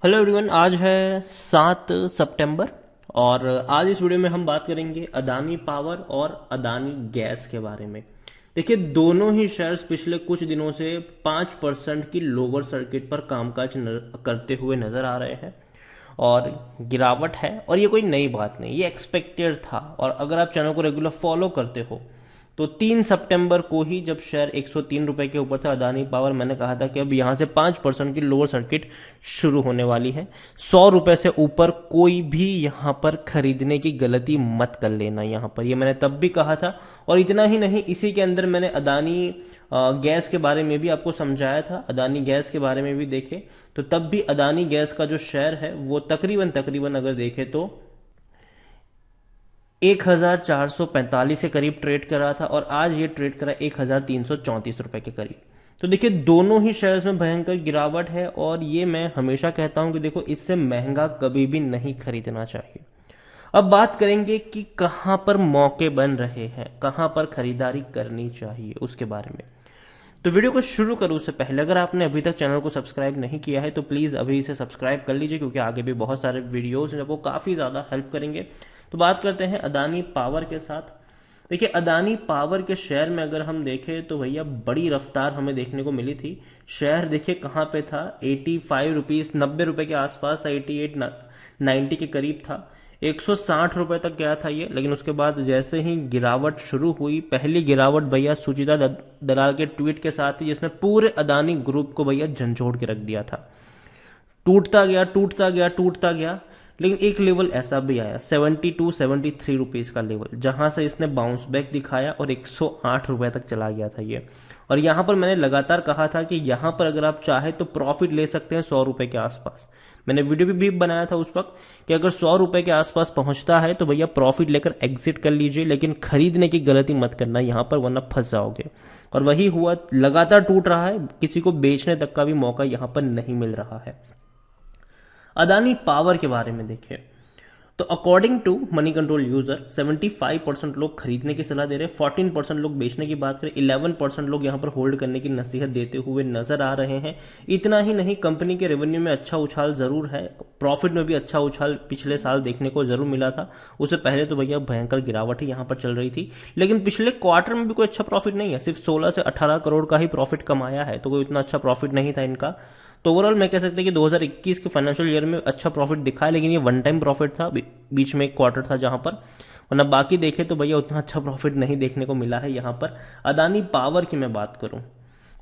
Hello everyone. आज है 7 सितंबर और आज इस वीडियो में हम बात करेंगे अदानी पावर और अदानी गैस के बारे में। देखिए, दोनों ही शेयर्स पिछले कुछ दिनों से 5% की लोअर सर्किट पर कामकाज करते हुए नजर आ रहे हैं और गिरावट है। और ये कोई नई बात नहीं, ये एक्सपेक्टेड था। और अगर आप चैनल को रेगुलर फॉलो करते हो तो 3 सितंबर को ही जब शेयर 103 रुपए के ऊपर था अदानी पावर, मैंने कहा था कि अब यहां से 5% की लोअर सर्किट शुरू होने वाली है। 100 रुपए से ऊपर कोई भी यहां पर खरीदने की गलती मत कर लेना यहां पर, ये मैंने तब भी कहा था। और इतना ही नहीं, इसी के अंदर मैंने अदानी गैस के बारे में भी आपको समझाया था। अदानी गैस के बारे में भी देखे तो तब भी अदानी गैस का जो शेयर है वो तकरीबन तकरीबन अगर देखे तो 1445 के करीब ट्रेड कर रहा था और आज ये ट्रेड करा 1334 रुपए के करीब। तो देखिए, दोनों ही शेयर्स में भयंकर गिरावट है और ये मैं हमेशा कहता हूं कि देखो, इससे महंगा कभी भी नहीं खरीदना चाहिए। अब बात करेंगे कि कहां पर मौके बन रहे हैं, कहां पर खरीदारी करनी चाहिए उसके बारे में। तो वीडियो को शुरू करूं उससे पहले अगर आपने अभी तक चैनल को सब्सक्राइब नहीं किया है तो प्लीज़ अभी इसे सब्सक्राइब कर लीजिए, क्योंकि आगे भी बहुत सारे वीडियोस हैं वो काफ़ी ज़्यादा हेल्प करेंगे। तो बात करते हैं अदानी पावर के साथ। देखिए, अदानी पावर के शेयर में अगर हम देखें तो भैया बड़ी रफ्तार हमें देखने को मिली थी। शेयर देखिए कहाँ पे था, 85 रुपीज़ 90 रुपए के आसपास था, 88-90 के करीब था। 160 रुपए तक गया था ये, लेकिन उसके बाद जैसे ही गिरावट शुरू हुई, पहली गिरावट भैया सुचिता दलाल के ट्वीट के साथ ही, जिसने पूरे अदानी ग्रुप को भैया झंझोड़ के रख दिया था। टूटता गया टूटता गया टूटता गया, लेकिन एक लेवल ऐसा भी आया 72-73 रुपीज़ का लेवल, जहां से इसने बाउंस बैक दिखाया और 108 रुपए तक चला गया था ये। और यहां पर मैंने लगातार कहा था कि यहां पर अगर आप चाहे तो प्रॉफिट ले सकते हैं 100 रुपए के आसपास। मैंने वीडियो भी बनाया था उस वक्त कि अगर 100 रुपए के आसपास पहुंचता है तो भैया प्रॉफिट लेकर एग्जिट कर लीजिए, लेकिन खरीदने की गलती मत करना यहां पर, वरना फंस जाओगे। और वही हुआ, लगातार टूट रहा है, किसी को बेचने तक का भी मौका यहां पर नहीं मिल रहा है। अदानी पावर के बारे में देखें तो according to Moneycontrol user 75% लोग खरीदने की सलाह दे रहे हैं, 14% लोग बेचने की बात करें, 11% लोग यहां पर होल्ड करने की नसीहत देते हुए नजर आ रहे हैं। इतना ही नहीं, कंपनी के रेवेन्यू में अच्छा उछाल जरूर है, प्रॉफिट में भी अच्छा उछाल पिछले साल देखने को जरूर मिला था। उससे पहले तो भैया भयंकर गिरावट ही यहां पर चल रही थी, लेकिन पिछले क्वार्टर में भी कोई अच्छा प्रॉफिट नहीं है, सिर्फ 16 से 18 करोड़ का ही प्रॉफिट कमाया है, तो कोई उतना अच्छा प्रॉफिट नहीं था इनका। तो ओवरऑल मैं कह सकते हैं कि 2021 के फाइनेंशियल ईयर में अच्छा प्रॉफिट दिखा है, लेकिन ये वन टाइम प्रॉफिट था, बीच में एक क्वार्टर था जहां पर, वरना बाकी देखे तो भैया उतना अच्छा प्रॉफिट नहीं देखने को मिला है यहां पर। अदानी पावर की मैं बात करूं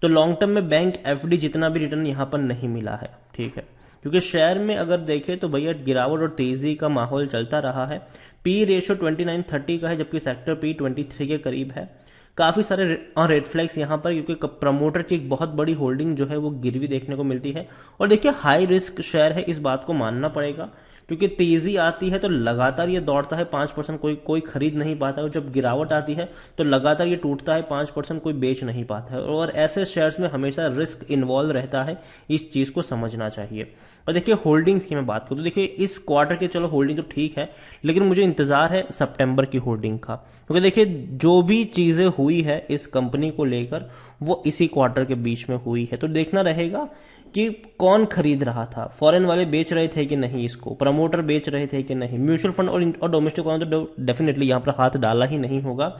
तो लॉन्ग टर्म में बैंक एफडी जितना भी रिटर्न यहां पर नहीं मिला है, ठीक है, क्योंकि शेयर में अगर देखें तो भैया गिरावट और तेजी का माहौल चलता रहा है। पी रेशियो 29-30 का है, जबकि सेक्टर पी 23 के करीब है। काफी सारे रेड फ्लैग्स यहां पर, क्योंकि प्रमोटर की एक बहुत बड़ी होल्डिंग जो है वो गिरवी देखने को मिलती है। और देखिए, हाई रिस्क शेयर है, इस बात को मानना पड़ेगा, क्योंकि तेजी आती है तो लगातार ये दौड़ता है 5%, कोई कोई खरीद नहीं पाता है, और जब गिरावट आती है तो लगातार ये टूटता है 5%, कोई बेच नहीं पाता है। और ऐसे शेयर्स में हमेशा रिस्क इन्वॉल्व रहता है, इस चीज को समझना चाहिए। और देखिए, होल्डिंग्स की मैं बात करूं तो देखिए, इस क्वार्टर के चलो होल्डिंग तो ठीक है, लेकिन मुझे इंतजार है सितंबर की होल्डिंग का, क्योंकि देखिए जो भी चीजें हुई है इस कंपनी को लेकर वो इसी क्वार्टर के बीच में हुई है। तो देखना रहेगा कि कौन खरीद रहा था, फॉरेन वाले बेच रहे थे कि नहीं, इसको प्रमोटर बेच रहे थे कि नहीं, म्यूचुअल फंड और डोमेस्टिक वालों ने तो डेफिनेटली यहां पर हाथ डाला ही नहीं होगा,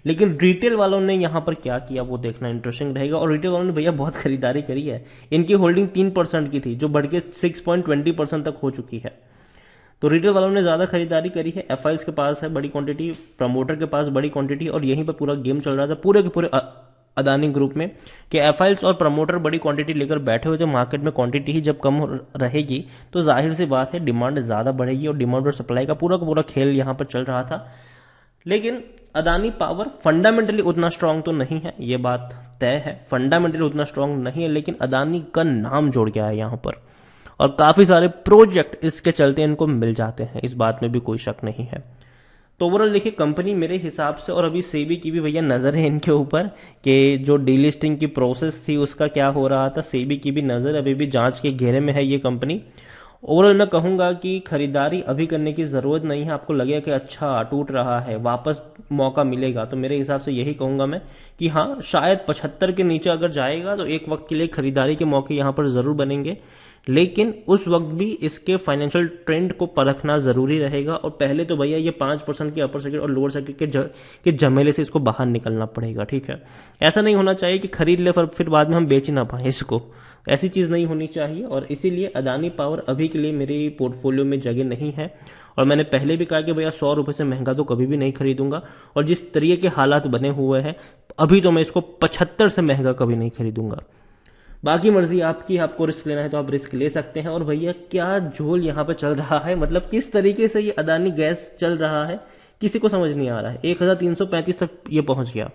लेकिन रिटेल वालों ने यहां पर क्या किया वो देखना इंटरेस्टिंग रहेगा। और रिटेल वालों ने भैया बहुत खरीदारी करी है, इनकी होल्डिंग 3% की थी जो बढ़ के 6.20% तक हो चुकी है। तो रिटेल वालों ने ज्यादा खरीदारी करी है, एफआईएल्स के पास है बड़ी क्वांटिटी, प्रमोटर के पास बड़ी क्वांटिटी, और यहीं पर पूरा गेम चल रहा था पूरे के पूरे अदानी ग्रुप में कि एफआईएल्स और प्रमोटर बड़ी क्वांटिटी लेकर बैठे हुए थे मार्केट में। क्वांटिटी ही जब कम रहेगी तो जाहिर सी बात है डिमांड ज्यादा बढ़ेगी, और डिमांड और सप्लाई का पूरा खेल यहां पर चल रहा था। लेकिन अदानी पावर फंडामेंटली उतना स्ट्रांग तो नहीं है, ये बात तय है, फंडामेंटली उतना स्ट्रांग नहीं है, लेकिन अदानी का नाम जुड़ गया है यहां पर, और काफी सारे प्रोजेक्ट इसके चलते इनको मिल जाते हैं, इस बात में भी कोई शक नहीं है। तो ओवरऑल देखिए, कंपनी मेरे हिसाब से, और अभी सेबी की भी भैया नजर है इनके ऊपर कि जो डीलिस्टिंग की प्रोसेस थी उसका क्या हो रहा था, सेबी की भी नजर अभी भी जांच के घेरे में है ये कंपनी। ओवरऑल मैं कहूंगा कि खरीदारी अभी करने की ज़रूरत नहीं है। आपको लगेगा कि अच्छा टूट रहा है, वापस मौका मिलेगा, तो मेरे हिसाब से यही कहूंगा मैं कि हाँ, शायद 75 के नीचे अगर जाएगा तो एक वक्त के लिए खरीदारी के मौके यहाँ पर ज़रूर बनेंगे, लेकिन उस वक्त भी इसके फाइनेंशियल ट्रेंड को परखना ज़रूरी रहेगा। और पहले तो भैया ये 5% के अपर सर्किट और लोअर सर्किट के झमेले से इसको बाहर निकलना पड़ेगा, ठीक है। ऐसा नहीं होना चाहिए कि खरीद ले फिर बाद में हम बेच ही ना पाए इसको, ऐसी चीज़ नहीं होनी चाहिए। और इसीलिए अदानी पावर अभी के लिए मेरे पोर्टफोलियो में जगह नहीं है। और मैंने पहले भी कहा कि भैया 100 रुपये से महंगा तो कभी भी नहीं खरीदूंगा, और जिस तरीके के हालात बने हुए हैं अभी तो मैं इसको 75 से महंगा कभी नहीं खरीदूंगा। बाकी मर्जी आपकी, आपको रिस्क लेना है तो आप रिस्क ले सकते हैं। और भैया क्या झोल यहाँ पे चल रहा है, मतलब किस तरीके से ये अदानी गैस चल रहा है किसी को समझ नहीं आ रहा है। 1335 तक ये पहुंच गया,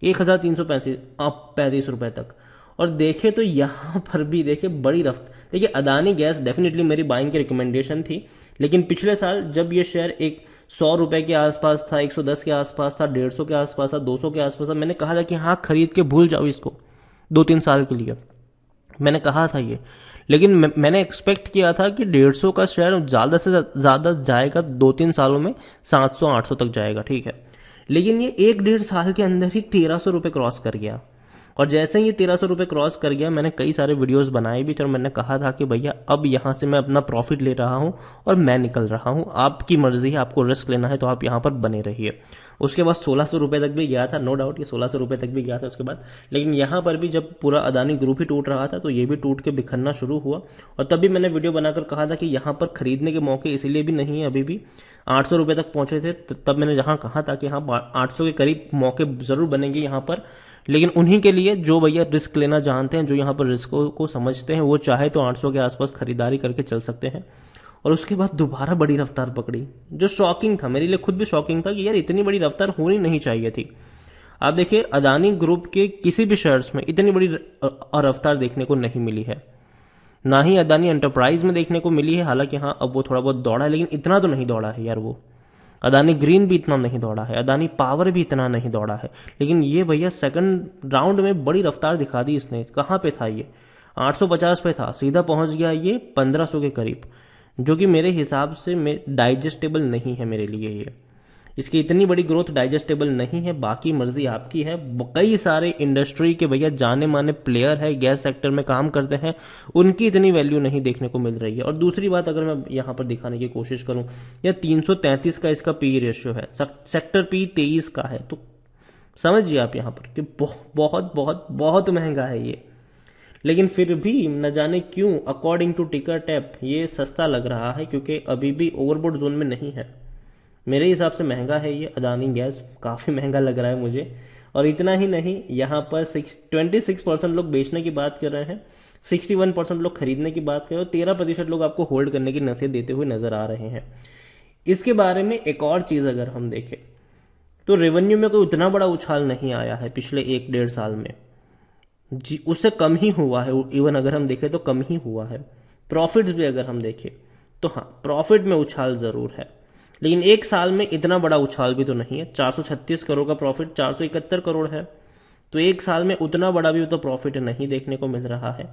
1335 रुपए तक। और देखे तो यहाँ पर भी देखे बड़ी रफ्त, देखिए अदानी गैस डेफिनेटली मेरी बाइंग की रिकमेंडेशन थी, लेकिन पिछले साल जब ये शेयर एक 100 रुपए के आसपास था, 110 के आसपास था, 150 के आसपास था, 200 के आसपास था, मैंने कहा था कि हाँ खरीद के भूल जाओ इसको 2-3 साल के लिए, मैंने कहा था ये। लेकिन मैंने एक्सपेक्ट किया था कि 150 का शेयर ज़्यादा से ज़्यादा जाएगा 2-3 सालों में 700-800 तक जाएगा, ठीक है। लेकिन ये 1-1.5 साल के अंदर ही 1300 रुपये क्रॉस कर गया। और जैसे ही ये 1300 रुपये क्रॉस कर गया, मैंने कई सारे वीडियोस बनाए भी थे और मैंने कहा था कि भैया अब यहाँ से मैं अपना प्रॉफिट ले रहा हूँ और मैं निकल रहा हूँ, आपकी मर्जी है, आपको रिस्क लेना है तो आप यहाँ पर बने रहिए। उसके बाद 1600 रुपये तक भी गया था, नो डाउट ये 1600 रुपये तक भी गया था उसके बाद। लेकिन यहाँ पर भी जब पूरा अदानी ग्रुप ही टूट रहा था तो ये भी टूट के बिखरना शुरू हुआ। और तब भी मैंने वीडियो बनाकर कहा था कि यहाँ पर खरीदने के मौके इसीलिए भी नहीं है, अभी भी 800 रुपये तक पहुंचे थे, तब मैंने जहाँ कहा था कि हाँ 800 के करीब मौके जरूर बनेंगे यहाँ पर, लेकिन उन्हीं के लिए जो भैया रिस्क लेना जानते हैं, जो यहाँ पर रिस्क को समझते हैं, वो चाहे तो 800 के आसपास खरीदारी करके चल सकते हैं। और उसके बाद दोबारा बड़ी रफ्तार पकड़ी, जो शॉकिंग था, मेरे लिए खुद भी शॉकिंग था कि यार इतनी बड़ी रफ्तार होनी नहीं चाहिए थी। आप देखिए अदानी ग्रुप के किसी भी शेयर्स में इतनी बड़ी रफ्तार देखने को नहीं मिली है, ना ही अदानी एंटरप्राइज में देखने को मिली है। हालांकि हाँ अब वो थोड़ा बहुत दौड़ा है, लेकिन इतना तो नहीं दौड़ा है यार वो। अदानी ग्रीन भी इतना नहीं दौड़ा है, अदानी पावर भी इतना नहीं दौड़ा है, लेकिन ये भैया सेकंड राउंड में बड़ी रफ्तार दिखा दी इसने। कहाँ पे था ये, 850 पे था, सीधा पहुंच गया ये 1500 के करीब, जो कि मेरे हिसाब से डाइजेस्टेबल नहीं है मेरे लिए। ये इसकी इतनी बड़ी ग्रोथ डाइजेस्टेबल नहीं है। बाकी मर्जी आपकी है। कई सारे इंडस्ट्री के भैया जाने माने प्लेयर है, गैस सेक्टर में काम करते हैं, उनकी इतनी वैल्यू नहीं देखने को मिल रही है। और दूसरी बात अगर मैं यहाँ पर दिखाने की कोशिश करूं, या 333 का इसका पी रेशियो है, सेक्टर पी 23 का है, तो समझिए आप यहाँ पर कि बहुत बहुत बहुत महंगा है ये। लेकिन फिर भी न जाने क्यों अकॉर्डिंग टू टिकर टैप ये सस्ता लग रहा है, क्योंकि अभी भी ओवरबोट जोन में नहीं है। मेरे हिसाब से महंगा है ये अदानी गैस, काफ़ी महंगा लग रहा है मुझे। और इतना ही नहीं, यहाँ पर 26% लोग बेचने की बात कर रहे हैं, 61% लोग खरीदने की बात कर रहे हैं, और 13% लोग आपको होल्ड करने की नसीहत देते हुए नजर आ रहे हैं। इसके बारे में एक और चीज़ अगर हम देखें तो रेवेन्यू में कोई उतना बड़ा उछाल नहीं आया है पिछले 1-1.5 साल में जी, उससे कम ही हुआ है। इवन अगर हम देखें तो कम ही हुआ है। प्रॉफिट्स भी अगर हम देखें तो हाँ प्रॉफिट में उछाल ज़रूर है, लेकिन एक साल में इतना बड़ा उछाल भी तो नहीं है। 436 करोड़ का प्रॉफिट 471 करोड़ है, तो एक साल में उतना बड़ा भी तो प्रॉफिट नहीं देखने को मिल रहा है।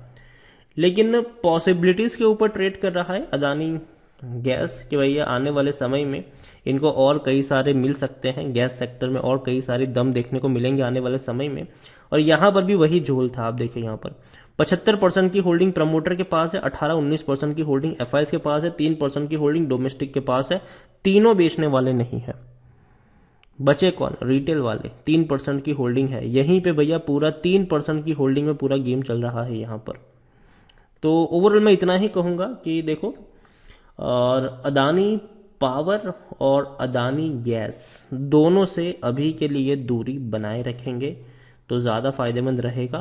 लेकिन पॉसिबिलिटीज़ के ऊपर ट्रेड कर रहा है अदानी गैस कि भैया आने वाले समय में इनको और कई सारे मिल सकते हैं, गैस सेक्टर में और कई सारे दम देखने को मिलेंगे आने वाले समय में। और यहाँ पर भी वही झोल था। आप देखिए यहाँ पर 75% की होल्डिंग प्रमोटर के पास है, 18-19% की होल्डिंग एफआईएस के पास है, 3% की होल्डिंग डोमेस्टिक के पास है। तीनों बेचने वाले नहीं है, बचे कौन, रिटेल वाले। 3% की होल्डिंग है, यहीं पे भैया पूरा 3% की होल्डिंग में पूरा गेम चल रहा है यहाँ पर। तो ओवरऑल मैं इतना ही कहूँगा कि देखो, और अदानी पावर और अदानी गैस दोनों से अभी के लिए दूरी बनाए रखेंगे तो ज़्यादा फायदेमंद रहेगा।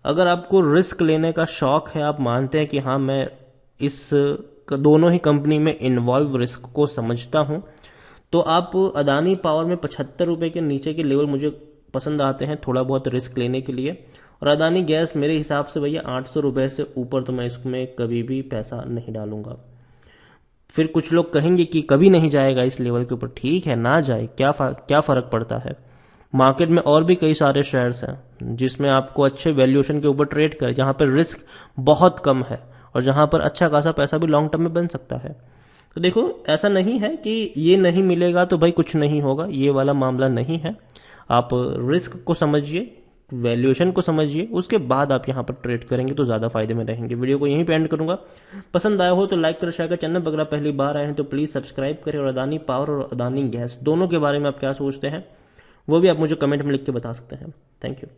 अगर आपको रिस्क लेने का शौक है, आप मानते हैं कि हाँ मैं इस दोनों ही कंपनी में इन्वॉल्व रिस्क को समझता हूं, तो आप अदानी पावर में 75 रुपये के नीचे के लेवल मुझे पसंद आते हैं थोड़ा बहुत रिस्क लेने के लिए। और अदानी गैस मेरे हिसाब से भैया 800 रुपये से ऊपर तो मैं इसमें कभी भी पैसा नहीं डालूंगा। फिर कुछ लोग कहेंगे कि कभी नहीं जाएगा इस लेवल के ऊपर, ठीक है ना जाए, क्या फ़र्क पड़ता है। मार्केट में और भी कई सारे शेयर्स हैं जिसमें आपको अच्छे वैल्यूएशन के ऊपर ट्रेड करे, जहां पर रिस्क बहुत कम है और जहाँ पर अच्छा खासा पैसा भी लॉन्ग टर्म में बन सकता है। तो देखो, ऐसा नहीं है कि ये नहीं मिलेगा तो भाई कुछ नहीं होगा, ये वाला मामला नहीं है। आप रिस्क को समझिए, वैल्यूएशन को समझिए, उसके बाद आप यहाँ पर ट्रेड करेंगे तो ज़्यादा फायदे में रहेंगे। वीडियो को यहीं पे एंड करूंगा। पसंद आया हो तो लाइक करें, शेयर करें। चैनल पर अगर आप पहली बार आए हैं तो प्लीज़ सब्सक्राइब करें। और अदानी पावर और अदानी गैस दोनों के बारे में आप क्या सोचते हैं वो भी आप मुझे कमेंट में लिख के बता सकते हैं। Thank you.